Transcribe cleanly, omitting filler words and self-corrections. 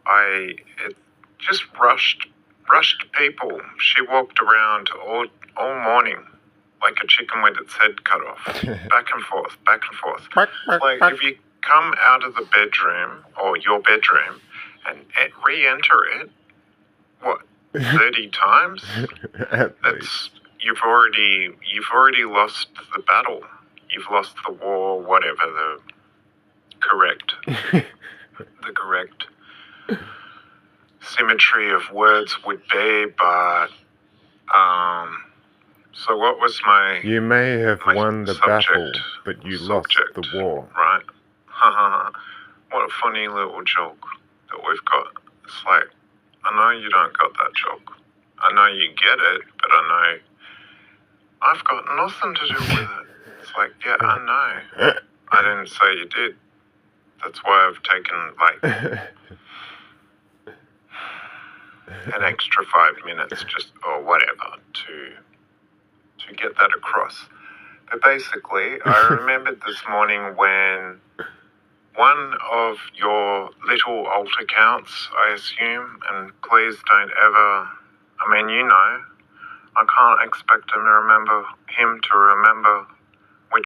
it just rushed people. She walked around all morning like a chicken with its head cut off, back and forth. Like if you come out of the bedroom or your bedroom and re-enter it, what, 30 times? That's you've already lost the battle. You've lost the war, whatever the correct symmetry of words would be, but so what was my... You may have won the battle, but you lost the war. Right. What a funny little joke that we've got. It's like, I know you don't got that joke. I know you get it, but I know I've got nothing to do with it. It's like, yeah, I know. I didn't say you did. That's why I've taken like an extra 5 minutes just or whatever to get that across. But basically, I remembered this morning when one of your little alt accounts, I assume, and please don't ever, I mean, you know, I can't expect him to remember